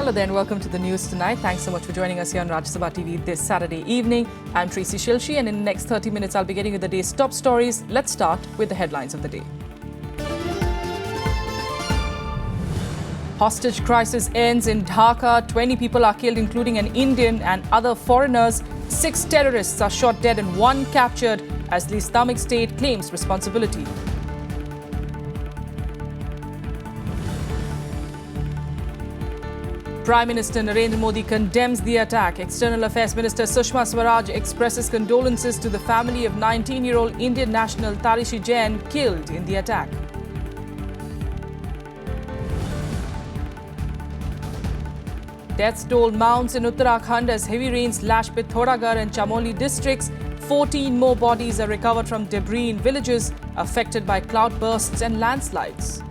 Hello there and welcome to the news tonight. Thanks so much for joining us here on Sabha TV this Saturday evening. I'm Tracy Shilshi and in the next 30 minutes I'll be getting you the day's top stories. Let's start with the headlines of the day. Hostage crisis ends in Dhaka. 20 people are killed including an Indian and other foreigners. 6 terrorists are shot dead and 1 captured as the Islamic State claims responsibility. Prime Minister Narendra Modi condemns the attack. External Affairs Minister Sushma Swaraj expresses condolences to the family of 19-year-old Indian national Tarishi Jain killed in the attack. Death toll mounts in Uttarakhand as heavy rains lash Pithoragarh and Chamoli districts. 14 more bodies are recovered from debris in villages affected by cloudbursts and landslides.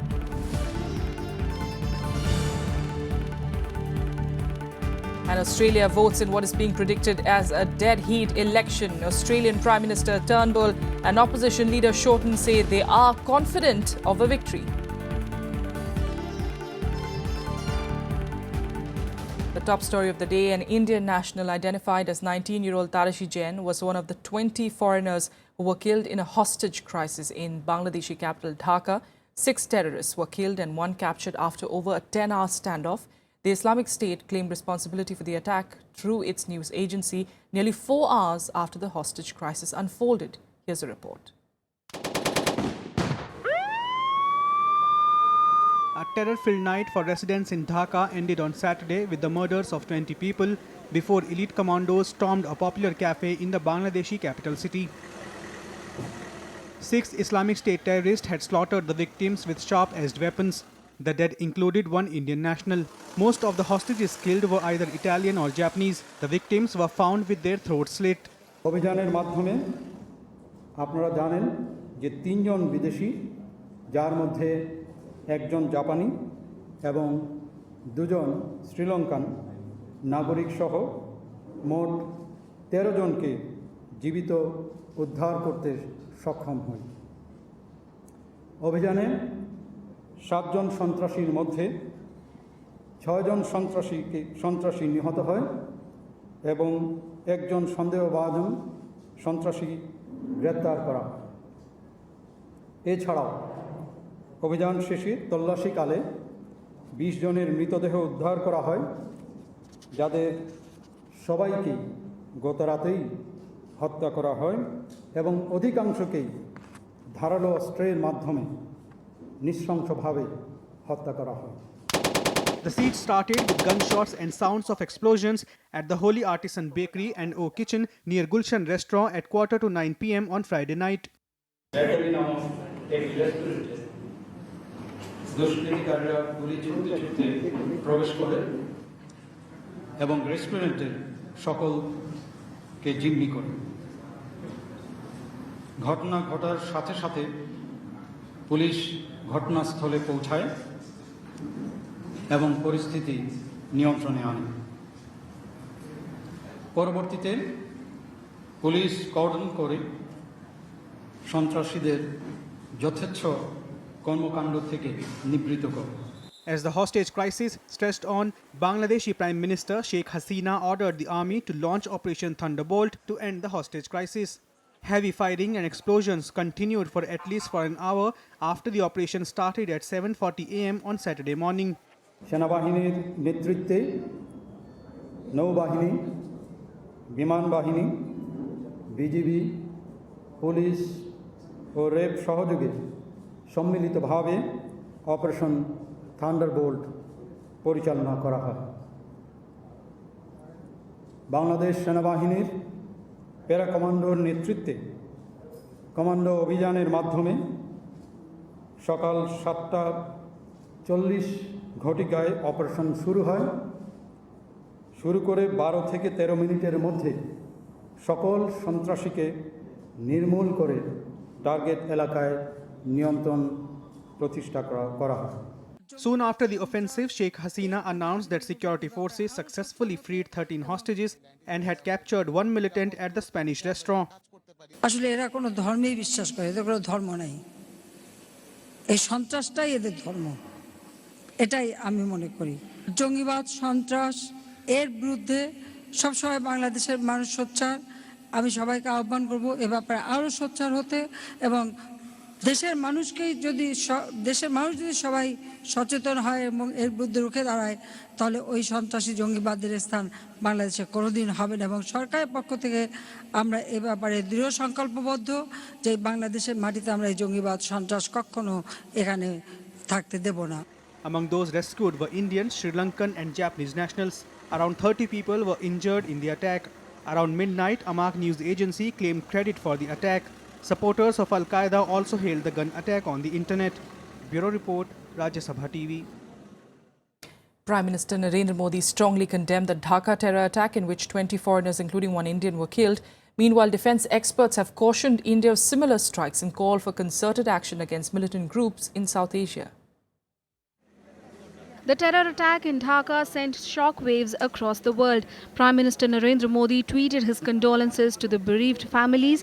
And Australia votes in what is being predicted as a dead heat election. Australian Prime Minister Turnbull and opposition leader Shorten say they are confident of a victory. The top story of the day, an Indian national identified as 19-year-old Tarishi Jain was one of the 20 foreigners who were killed in a hostage crisis in Bangladeshi capital Dhaka. 6 terrorists were killed and 1 captured after over a 10-hour standoff. The Islamic State claimed responsibility for the attack through its news agency nearly 4 hours after the hostage crisis unfolded. Here's a report. A terror-filled night for residents in Dhaka ended on Saturday with the murders of 20 people before elite commandos stormed a popular cafe in the Bangladeshi capital city. 6 Islamic State terrorists had slaughtered the victims with sharp-edged weapons. The dead included 1 Indian national. Most of the hostages killed were either Italian or Japanese. The victims were found with their throats slit. অভিযানের মাধ্যমে আপনারা জানেন যে 3 জন বিদেশি যার মধ্যে একজন জাপানি এবং 2 জন শ্রীলঙ্কান নাগরিক সহ মোট 13 জনকে জীবিত উদ্ধার করতে সক্ষম হয়। অভিযানে 7 জন সন্ত্রাসীর মধ্যে 6 জন সন্ত্রাসী নিহত হয় এবং একজন সন্দেহভাজন সন্ত্রাসী গ্রেপ্তার করা হয়। এছাড়াও অভিযান শেষে তল্লাশিকালে 20 জনের মৃতদেহ উদ্ধার করা হয় যাদের সবাইকেই গত রাতেই হত্যা করা হয় এবং অধিকাংশকেই ধারালো অস্ত্রের মাধ্যমে নৃশংসভাবে হত্যা করা হয়। The siege started with gunshots and sounds of explosions at the Holy Artisan Bakery and O Kitchen near Gulshan Restaurant at 8:45 p.m. on Friday night. দুষ্কৃতিকারীরা গুলি ছুটতে ছুটতে প্রবেশ করে এবং রেস্টুরেন্টের সকলকে জিম্মি করে। ঘটনা ঘটার সাথে সাথে পুলিশ ঘটনাস্থলে পৌঁছায় এবং পরিস্থিতি নিয়ন্ত্রণে আনে। পরবর্তীতে পুলিশ কর্ডন করে সন্ত্রাসীদের যথেচ্ছ কর্মকাণ্ড থেকে নিবৃত্ত করে। As the hostage crisis stressed on, Bangladeshi Prime Minister Sheikh Hasina ordered the army to launch Operation Thunderbolt to end the hostage crisis. Heavy firing and explosions continued for at least an hour after the operation started at 7:40 a.m. on Saturday morning. সেনাবাহিনীর নেতৃত্বে নৌবাহিনী, বিমান বাহিনী, BGB, police ও RAB সহযোগে সম্মিলিতভাবে operation Thunderbolt পরিচালনা করা হয়। বাংলাদেশ সেনাবাহিনীর প্যারা কমান্ডোর নেতৃত্বে কমান্ডো অভিযানের মাধ্যমে সকাল 7:40 ঘটিকায় অপারেশন শুরু হয়। শুরু করে 12 থেকে 13 মিনিটের মধ্যে সকল সন্ত্রাসীকে নির্মূল করে টার্গেট এলাকায় নিয়ন্ত্রণ প্রতিষ্ঠা করা হয়। Soon after the offensive, Sheikh Hasina announced that security forces successfully freed 13 hostages and had captured 1 militant at the Spanish restaurant. আসলে এরা কোনো ধর্মেই বিশ্বাস করে, এদের কোনো ধর্ম নাই। এই সন্ত্রাসটাই এদের ধর্ম। এটাই আমি মনে করি। জঙ্গিবাদ, সন্ত্রাস এর বিরুদ্ধে সবসময় বাংলাদেশের মানুষ সোচ্চার। আমি সবাইকে আহ্বান করব এ ব্যাপারে আরও সোচ্চার হতে, এবং দেশের মানুষ যদি সবাই সচেতন হয় এবং এর বিরুদ্ধে রুখে দাঁড়ায়, তাহলে ওই সন্ত্রাসী জঙ্গিবাদের স্থান বাংলাদেশে কোনোদিন হবে না। এবং সরকারের পক্ষ থেকে আমরা এ ব্যাপারে দৃঢ় সংকল্পবদ্ধ যে বাংলাদেশের মাটিতে আমরা এই জঙ্গিবাদ, সন্ত্রাস কখনো এখানে থাকতে দেব না। Among those rescued were Indian, Sri Lankan and Japanese nationals. Around 30 people were injured in the attack. Around midnight, Amaq news agency claimed credit for the attack. Supporters of Al-Qaeda also hailed the gun attack on the internet. Bureau Report, Rajya Sabha TV. Prime Minister Narendra Modi strongly condemned the Dhaka terror attack in which 20 foreigners, including one Indian, were killed. Meanwhile, defence experts have cautioned India of similar strikes and called for concerted action against militant groups in South Asia. The terror attack in Dhaka sent shockwaves across the world. Prime Minister Narendra Modi tweeted his condolences to the bereaved families.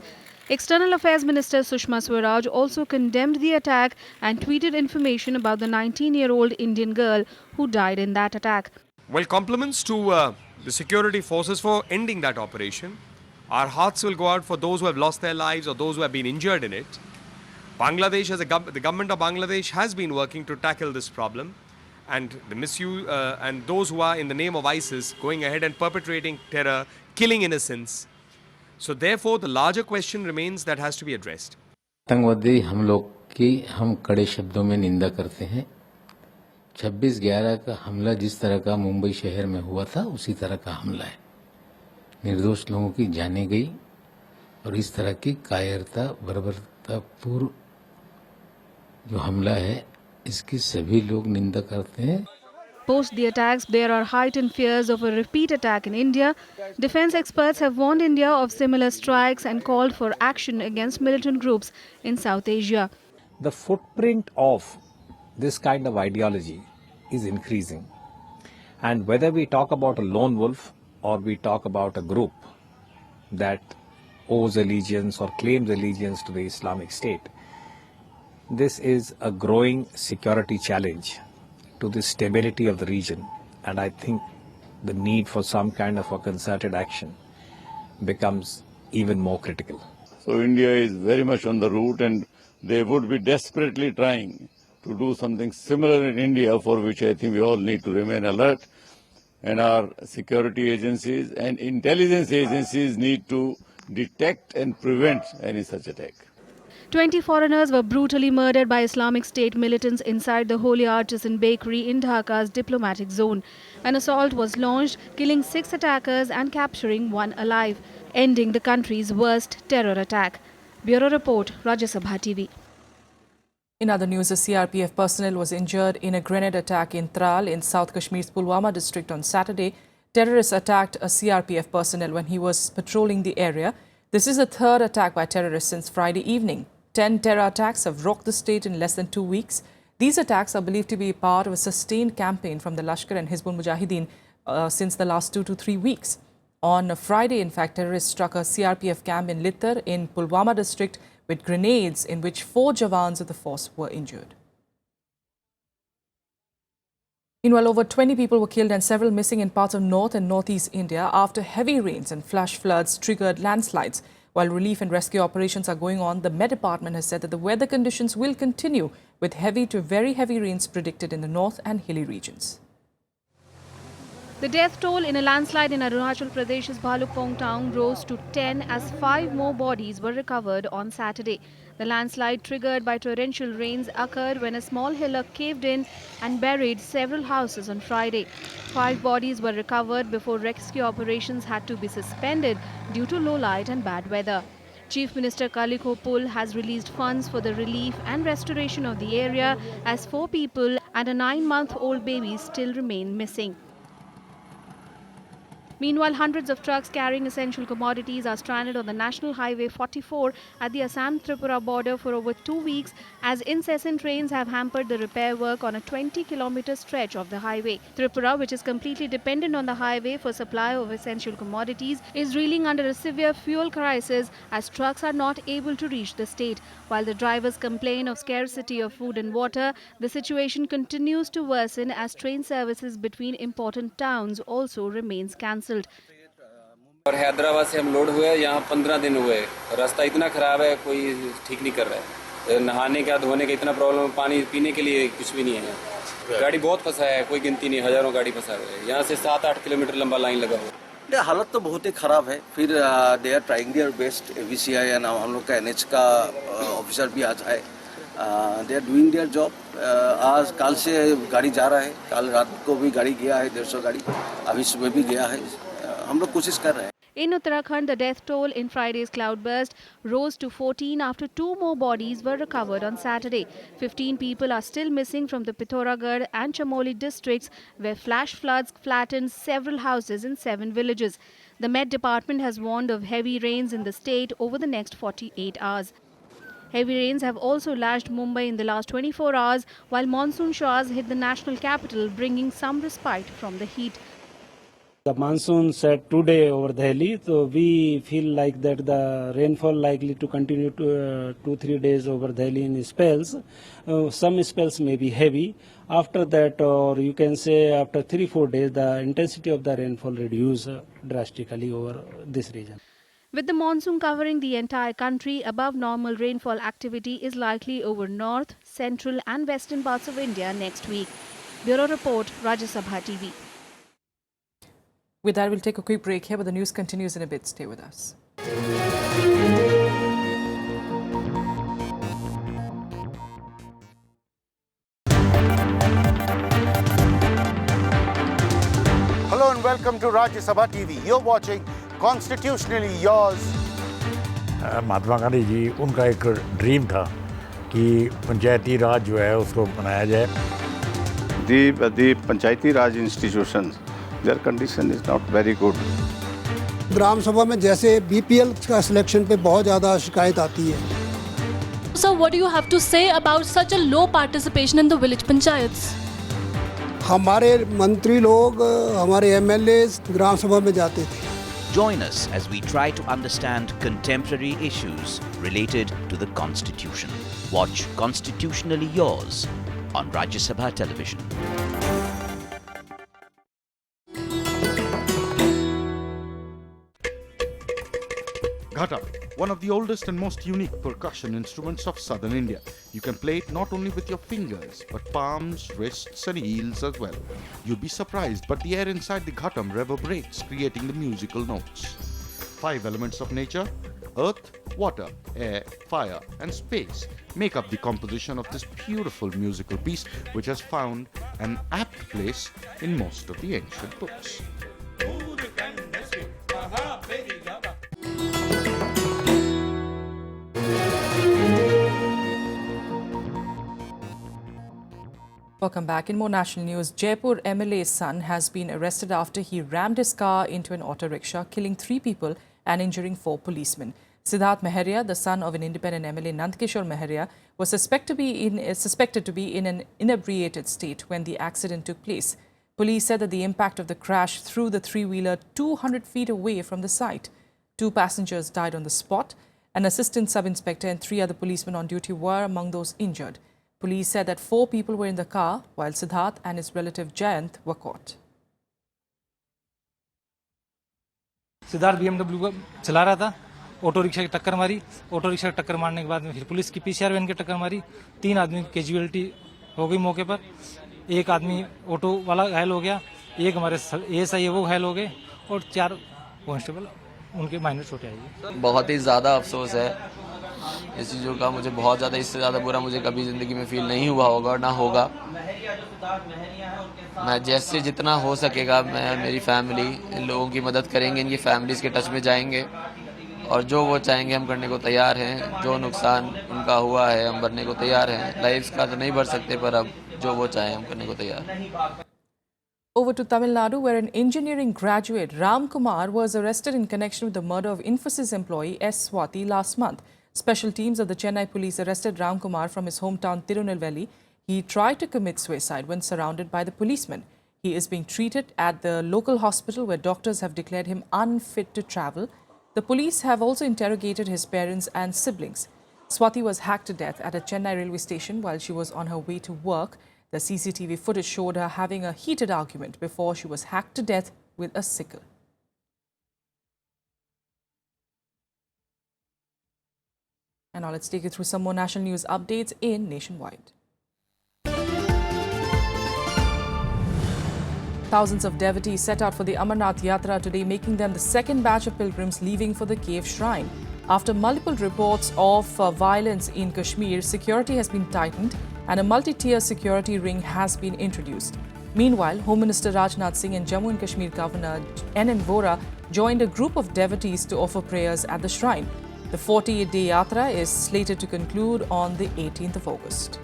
External Affairs Minister Sushma Swaraj also condemned the attack and tweeted information about the 19-year-old Indian girl who died in that attack. Well, compliments to the security forces for ending that operation. Our hearts will go out for those who have lost their lives or those who have been injured in it. Bangladesh, the government of Bangladesh has been working to tackle this problem. And the misuse and those who are in the name of ISIS going ahead and perpetrating terror, killing innocents. So therefore, the larger question remains that has to be addressed. आतंकवादी हमलों की हम कड़े शब्दों में निंदा करते हैं। 26/11 का हमला जिस तरह का मुंबई शहर में हुआ था उसी तरह का हमला है। निर्दोष लोगों की जानें गई और इस तरह की कायरता, बर्बरतापूर्ण जो हमला है इसकी सभी लोग निंदा करते हैं। Post the attacks, there are heightened fears of a repeat attack in India. Defence experts have warned India of similar strikes and called for action against militant groups in South Asia. The footprint of this kind of ideology is increasing. And whether we talk about a lone wolf or we talk about a group that owes allegiance or claims allegiance to the Islamic State, this is a growing security challenge to the stability of the region, and I think the need for some kind of a concerted action becomes even more critical. So India is very much on the route, and they would be desperately trying to do something similar in India, for which I think we all need to remain alert, and our security agencies and intelligence agencies need to detect and prevent any such attack. 20 foreigners were brutally murdered by Islamic State militants inside the Holy Artisan Bakery in Dhaka's diplomatic zone. An assault was launched, killing 6 attackers and capturing 1 alive, ending the country's worst terror attack. Bureau Report, Rajya Sabha TV. In other news, a CRPF personnel was injured in a grenade attack in Tral in South Kashmir's Pulwama district on Saturday. Terrorists attacked a CRPF personnel when he was patrolling the area. This is the third attack by terrorists since Friday evening. 10 terror attacks have rocked the state in less than 2 weeks. These attacks are believed to be part of a sustained campaign from the Lashkar and Hizbul Mujahideen since the last 2 to 3 weeks. On Friday, in fact, terrorists struck a CRPF camp in Littar in Pulwama district with grenades in which 4 jawans of the force were injured. Meanwhile, over 20 people were killed and several missing in parts of north and northeast India after heavy rains and flash floods triggered landslides. While relief and rescue operations are going on, the Met Department has said that the weather conditions will continue with heavy to very heavy rains predicted in the north and hilly regions. The death toll in a landslide in Arunachal Pradesh's Bhalukpong town rose to 10 as 5 more bodies were recovered on Saturday. The landslide, triggered by torrential rains, occurred when a small hillock caved in and buried several houses on Friday. 5 bodies were recovered before rescue operations had to be suspended due to low light and bad weather. Chief Minister Kalikho Pul has released funds for the relief and restoration of the area as 4 people and a 9-month-old baby still remain missing. Meanwhile, hundreds of trucks carrying essential commodities are stranded on the National Highway 44 at the Assam-Tripura border for over 2 weeks as incessant rains have hampered the repair work on a 20-kilometer stretch of the highway. Tripura, which is completely dependent on the highway for supply of essential commodities, is reeling under a severe fuel crisis as trucks are not able to reach the state. While the drivers complain of scarcity of food and water, the situation continues to worsen as train services between important towns also remains cancelled. और हैदराबाद से हम load हुए, यहाँ 15 दिन हुए, रास्ता इतना खराब है कोई ठीक नहीं कर रहा है। नहाने का धोने का इतना प्रॉब्लम है, पानी पीने के लिए कुछ भी नहीं है। गाड़ी बहुत फंसा है, कोई गिनती नहीं, हजारों गाड़ी फंसा है। यहाँ से 7-8 किलोमीटर लंबा लाइन लगा हुआ। हालत तो बहुत ही खराब है। फिर they are trying their best, AVCI and हम लोग का NH का ऑफिसर भी आज आए। They are doing their job. आज कल से गाड़ी जा रहा है, कल रात को भी गाड़ी गया है 150 गाड़ी, अभी सुबह भी गया है। हम लोग कोशिश कर रहे हैं। In Uttarakhand, the death toll in Friday's cloudburst rose to 14 after 2 more bodies were recovered on Saturday. 15 people are still missing from the Pithoragarh and Chamoli districts, where flash floods flattened several houses in 7 villages. The Met Department has warned of heavy rains in the state over the next 48 hours. Heavy rains have also lashed Mumbai in the last 24 hours, while monsoon showers hit the national capital, bringing some respite from the heat. The monsoon set today over Delhi, so we feel like that the rainfall likely to continue to 2-3 days over Delhi in spells. Some spells may be heavy. After that, or you can say after 3-4 days, the intensity of the rainfall reduce drastically over this region. With the monsoon covering the entire country, above normal rainfall activity is likely over north, central and western parts of India next week. Bureau Report, Rajya Sabha TV. With that, we'll take a quick break here, but the news continues in a bit. Stay with us. Hello and welcome to Rajya Sabha TV. You're watching Constitutionally Yours. Mahatma Gandhi ji, उनका एक dream था कि पंचायती राज जो है उसको बनाया जाए. The Panchayati Raj institutions, their condition is not very good. ग्राम सभा में जैसे BPL का सिलेक्शन पे बहुत ज़्यादा शिकायत आती है. So what do you have to say about such a low participation in the village panchayats? हमारे मंत्री लोग, हमारे MLAs ग्राम सभा में जाते थे. Join us as we try to understand contemporary issues related to the Constitution. Watch Constitutionally Yours on Rajya Sabha Television. Ghata, one of the oldest and most unique percussion instruments of southern India. You can play it not only with your fingers, but palms, wrists and heels as well. You'll be surprised, but the air inside the ghatam reverberates, creating the musical notes. 5 elements of nature, earth, water, air, fire and space make up the composition of this beautiful musical piece, which has found an apt place in most of the ancient books. Welcome back. In more national news, Jaipur MLA's son has been arrested after he rammed his car into an auto rickshaw, killing 3 people and injuring 4 policemen. Siddharth Meharia, the son of an independent MLA, Nandkishore Meharia, was suspected to be in an inebriated state when the accident took place. Police said that the impact of the crash threw the 3-wheeler 200 feet away from the site. 2 passengers died on the spot. An assistant sub-inspector and 3 other policemen on duty were among those injured. Police said that 4 people were in the car, while Siddharth and his relative Jayant were caught. Siddharth BMW को चला रहा था, auto rickshaw की टक्कर मारी. Auto rickshaw की टक्कर मारने के बाद में फिर पुलिस की PCR वैन की टक्कर मारी. 3 आदमी की कैजुअलिटी हो गई मौके पर. 1 आदमी ऑटो वाला घायल हो गया, 1 हमारे ASI है वो घायल हो गए और 4 कांस्टेबल उनके माइनर चोटें आई. बहुत ही ज़्यादा अफसोस है इस चीज़ों का. मुझे बहुत ज़्यादा, इससे ज़्यादा बुरा मुझे कभी ज़िंदगी में फील नहीं हुआ होगा और ना होगा. मैं जैसे जितना हो सकेगा, मैं मेरी फैमिली इन लोगों की मदद करेंगे, इनकी फैमिलीज़ के टच में जाएंगे और जो वो चाहेंगे हम करने को तैयार हैं. जो नुकसान उनका हुआ है हम भरने को तैयार हैं. लाइफ्स का तो नहीं भर सकते, पर अब जो वो चाहें हम करने को तैयार हैं. Over to Tamil Nadu, where an engineering graduate, Ram Kumar, was arrested in connection with the murder of Infosys employee S Swathi last month. Special teams of the Chennai police arrested Ram Kumar from his hometown Tirunelveli. He tried to commit suicide when surrounded by the policemen. He is being treated at the local hospital where doctors have declared him unfit to travel. The police have also interrogated his parents and siblings. Swathi was hacked to death at a Chennai railway station while she was on her way to work. The CCTV footage showed her having a heated argument before she was hacked to death with a sickle. And now let's take you through some more national news updates in Nationwide. Thousands of devotees set out for the Amarnath Yatra today, making them the second batch of pilgrims leaving for the cave shrine. After multiple reports of violence in Kashmir, security has been tightened and a multi-tier security ring has been introduced. Meanwhile, Home Minister Rajnath Singh and Jammu and Kashmir Governor N.N. Vora joined a group of devotees to offer prayers at the shrine. The 48-day yatra is slated to conclude on the 18th of August.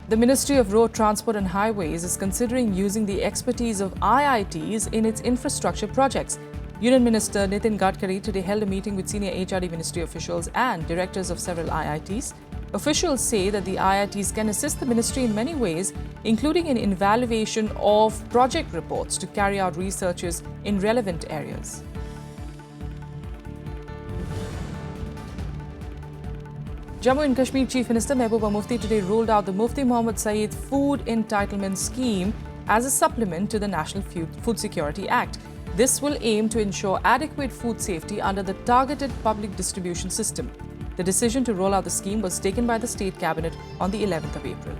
The Ministry of Road Transport and Highways is considering using the expertise of IITs in its infrastructure projects. Union Minister Nitin Gadkari today held a meeting with senior HRD ministry officials and directors of several IITs. Officials say that the IITs can assist the ministry in many ways, including in evaluation of project reports to carry out researches in relevant areas. Jammu and Kashmir Chief Minister Mehbooba Mufti today rolled out the Mufti Muhammad Saeed Food Entitlement Scheme as a supplement to the National Food Security Act. This will aim to ensure adequate food safety under the targeted public distribution system. The decision to roll out the scheme was taken by the State Cabinet on the 11th of April.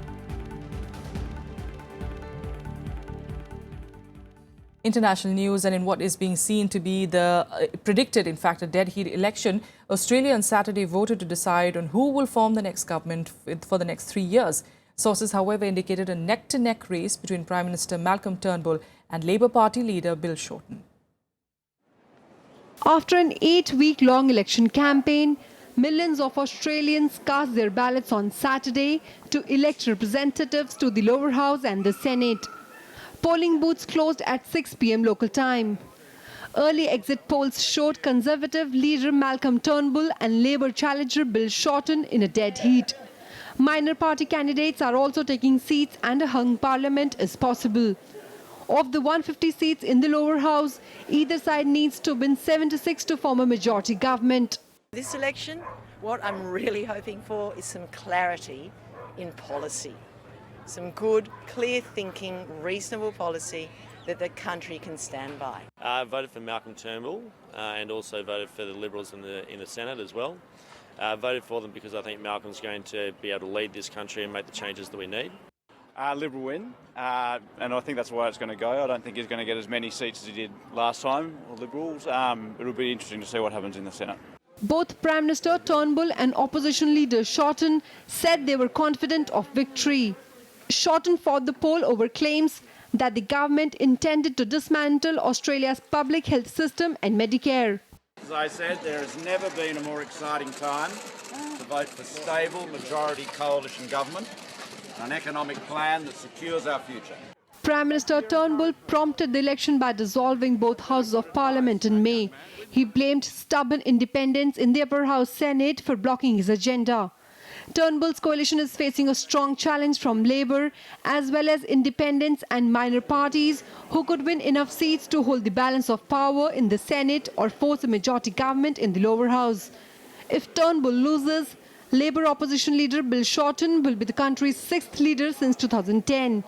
International news, and in what is being seen to be predicted, in fact, a dead heat election, Australia on Saturday voted to decide on who will form the next government for the next 3 years. Sources, however, indicated a neck-to-neck race between Prime Minister Malcolm Turnbull and Labour Party leader Bill Shorten. After an 8-week-long election campaign, millions of Australians cast their ballots on Saturday to elect representatives to the lower house and the Senate. Polling booths closed at 6 p.m. local time. Early exit polls showed Conservative leader Malcolm Turnbull and Labour challenger Bill Shorten in a dead heat. Minor party candidates are also taking seats and a hung parliament is possible. Of the 150 seats in the lower house, either side needs to win 76 to form a majority government. This election, what I'm really hoping for is some clarity in policy. Some good, clear-thinking, reasonable policy that the country can stand by. I voted for Malcolm Turnbull and also voted for the Liberals in the Senate as well. Voted for them because I think Malcolm's going to be able to lead this country and make the changes that we need. Liberal win, and I think that's the way it's going to go. I don't think he's going to get as many seats as he did last time, or Liberals. It'll be interesting to see what happens in the Senate. Both Prime Minister Turnbull and opposition leader Shorten said they were confident of victory. Shorten fought the poll over claims that the government intended to dismantle Australia's public health system and Medicare. As I said, there has never been a more exciting time to vote for stable majority coalition government, an economic plan that secures our future. Prime Minister Turnbull prompted the election by dissolving both houses of parliament in May. He blamed stubborn independents in the upper house Senate for blocking his agenda. Turnbull's coalition is facing a strong challenge from Labour as well as independents and minor parties who could win enough seats to hold the balance of power in the Senate or force a majority government in the lower house. If Turnbull loses, Labour opposition leader Bill Shorten will be the country's 6th leader since 2010.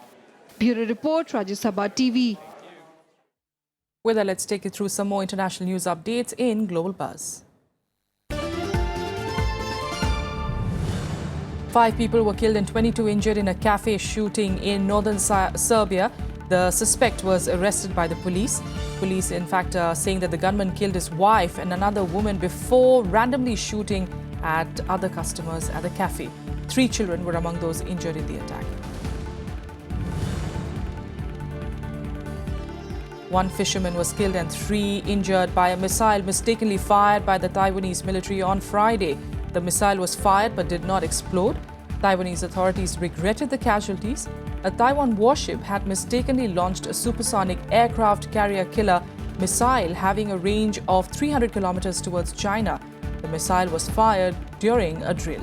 Bureau Report, Rajya Sabha TV. With that, let's take you through some more international news updates in Global Buzz. 5 people were killed and 22 injured in a cafe shooting in northern Serbia. The suspect was arrested by the police. Police, in fact, saying that the gunman killed his wife and another woman before randomly shooting at other customers at the cafe. 3 children were among those injured in the attack. 1 fisherman was killed and 3 injured by a missile mistakenly fired by the Taiwanese military on Friday. The missile was fired but did not explode. Taiwanese authorities regretted the casualties. A Taiwan warship had mistakenly launched a supersonic aircraft carrier killer missile having a range of 300 kilometers towards China. The missile was fired during a drill.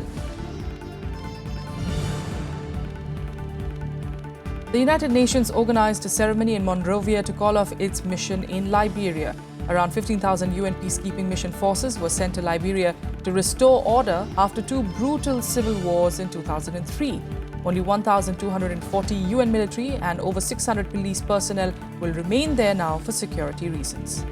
The United Nations organized a ceremony in Monrovia to call off its mission in Liberia. Around 15,000 UN peacekeeping mission forces were sent to Liberia to restore order after two brutal civil wars in 2003. Only 1,240 UN military and over 600 police personnel will remain there now for security reasons.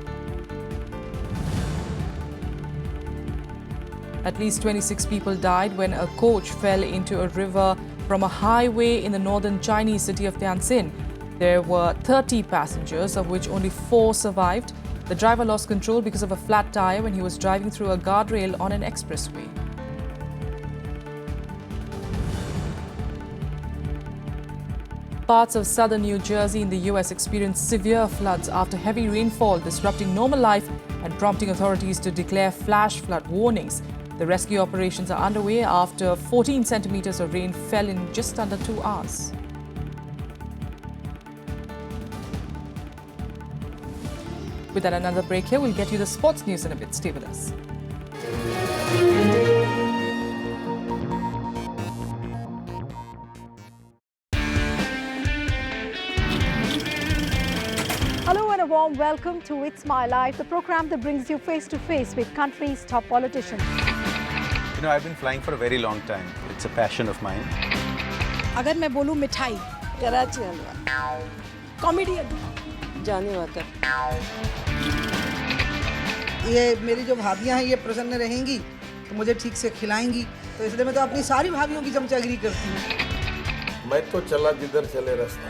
At least 26 people died when a coach fell into a river from a highway in the northern Chinese city of Tianjin. There were 30 passengers, of which only 4 survived. The driver lost control because of a flat tire when he was driving through a guardrail on an expressway. Parts of southern New Jersey in the U.S. experienced severe floods after heavy rainfall, disrupting normal life and prompting authorities to declare flash flood warnings. The rescue operations are underway after 14 centimeters of rain fell in just under 2 hours. With that, another break here. We'll get you the sports news in a bit. Stay with us. Hello and a warm welcome to It's My Life, the program that brings you face to face with country's top politicians. You know, I've been flying for a very long time. It's a passion of mine. अगर मैं बोलूं मिठाई, कराची हलवा, comedian, जाने walker, ये मेरी जो भाभियां हैं ये प्रसन्न रहेंगी तो मुझे ठीक से खिलाएंगी, तो इसलिए मैं तो अपनी सारी भाभियों की चमचागिरी करती हूँ। मैं तो चला जिधर चले रास्ता।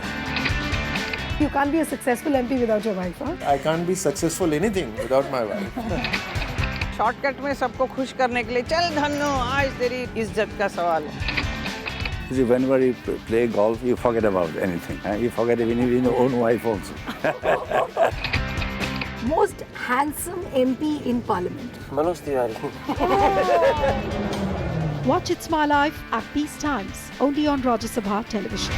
You can't be a successful MP without your wife, huh? I can't be successful anything without my wife. Shortcut में सबको खुश करने के लिए चल धन्नो आज तेरी इज्जत का सवाल है। See, whenever you play golf, you forget about anything. You forget even your own wife also. Most handsome MP in Parliament. Manoj Tiwari. Watch It's My Life at these times, only on Rajya Sabha television.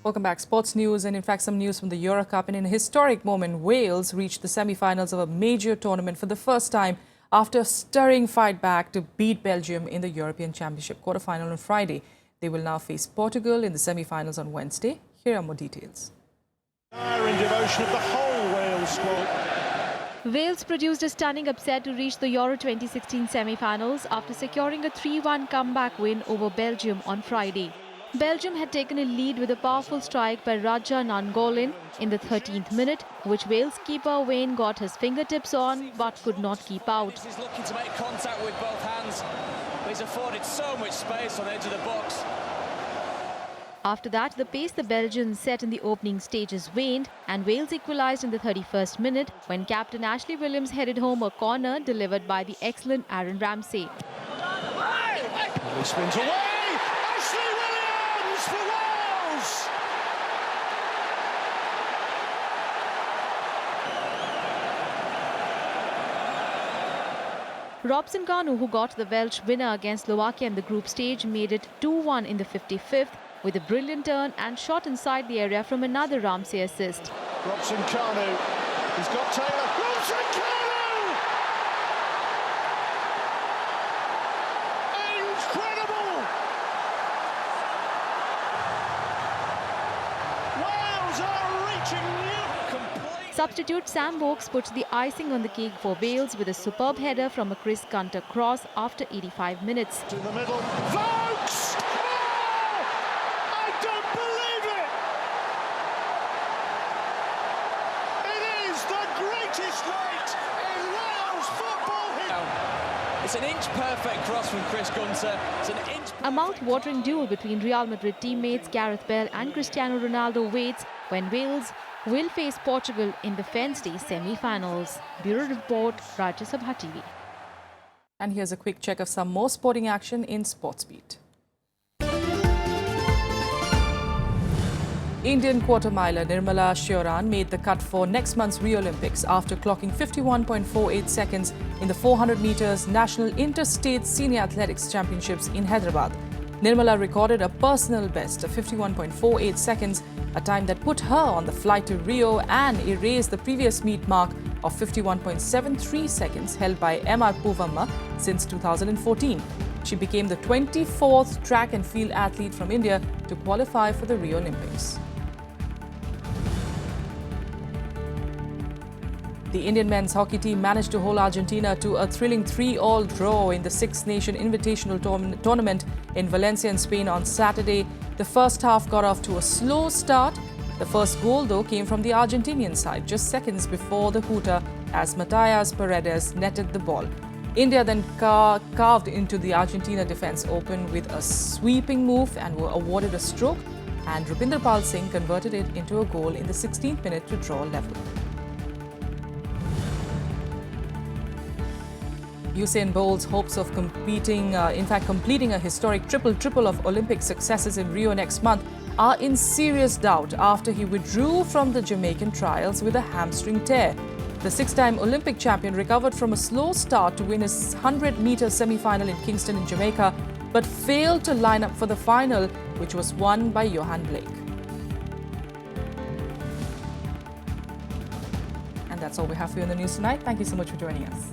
Welcome back. Sports news and in fact some news from the Euro Cup. And in a historic moment, Wales reached the semi-finals of a major tournament for the first time after a stirring fight back to beat Belgium in the European Championship quarter-final on Friday. They will now face Portugal in the semi-finals on Wednesday. Here are more details. In devotion of the whole Wales squad. Wales produced a stunning upset to reach the Euro 2016 semi-finals after securing a 3-1 comeback win over Belgium on Friday. Belgium had taken a lead with a powerful strike by Rajya in the 13th minute, which Wales keeper Wayne got his fingertips on but could not keep out. He's looking to make contact with both hands, but he's afforded so much space on the edge of the box. After that, the pace the Belgians set in the opening stages waned and Wales equalised in the 31st minute when captain Ashley Williams headed home a corner delivered by the excellent Aaron Ramsey. He spins away! Ashley Williams for Wales! Robson Kanu, who got the Welsh winner against Slovakia in the group stage, made it 2-1 in the 55th with a brilliant turn and shot inside the area from another Ramsey assist. Robson Kanu, he's got Taylor. Robson Kanu! Incredible! Wales are reaching new... Substitute Sam Vokes puts the icing on the cake for Wales with a superb header from a Chris Gunter cross after 85 minutes. To the middle, Vokes! It's an inch-perfect cross from Chris Gunter. It's an inch... A mouth-watering duel between Real Madrid teammates Gareth Bale and Cristiano Ronaldo waits when Wales will face Portugal in the Wednesday semi-finals. Bureau Report, Rajya Sabha TV. And here's a quick check of some more sporting action in Sportsbeat. Indian quarter miler Nirmala Shioran made the cut for next month's Rio Olympics after clocking 51.48 seconds in the 400 meters National Interstate Senior Athletics Championships in Hyderabad. Nirmala recorded a personal best of 51.48 seconds, a time that put her on the flight to Rio and erased the previous meet mark of 51.73 seconds held by M.R. Puvamma since 2014. She became the 24th track and field athlete from India to qualify for the Rio Olympics. The Indian men's hockey team managed to hold Argentina to a thrilling 3-all draw in the Six Nation Invitational Tournament in Valencia in Spain on Saturday. The first half got off to a slow start. The first goal, though, came from the Argentinian side just seconds before the hooter as Matias Paredes netted the ball. India then carved into the Argentina defence open with a sweeping move and were awarded a stroke, and Rupinder Pal Singh converted it into a goal in the 16th minute to draw level. Usain Bolt's hopes of completing a historic triple-triple of Olympic successes in Rio next month are in serious doubt after he withdrew from the Jamaican trials with a hamstring tear. The six-time Olympic champion recovered from a slow start to win his 100-meter semi-final in Kingston in Jamaica, but failed to line up for the final, which was won by Johan Blake. And that's all we have for you in the news tonight. Thank you so much for joining us.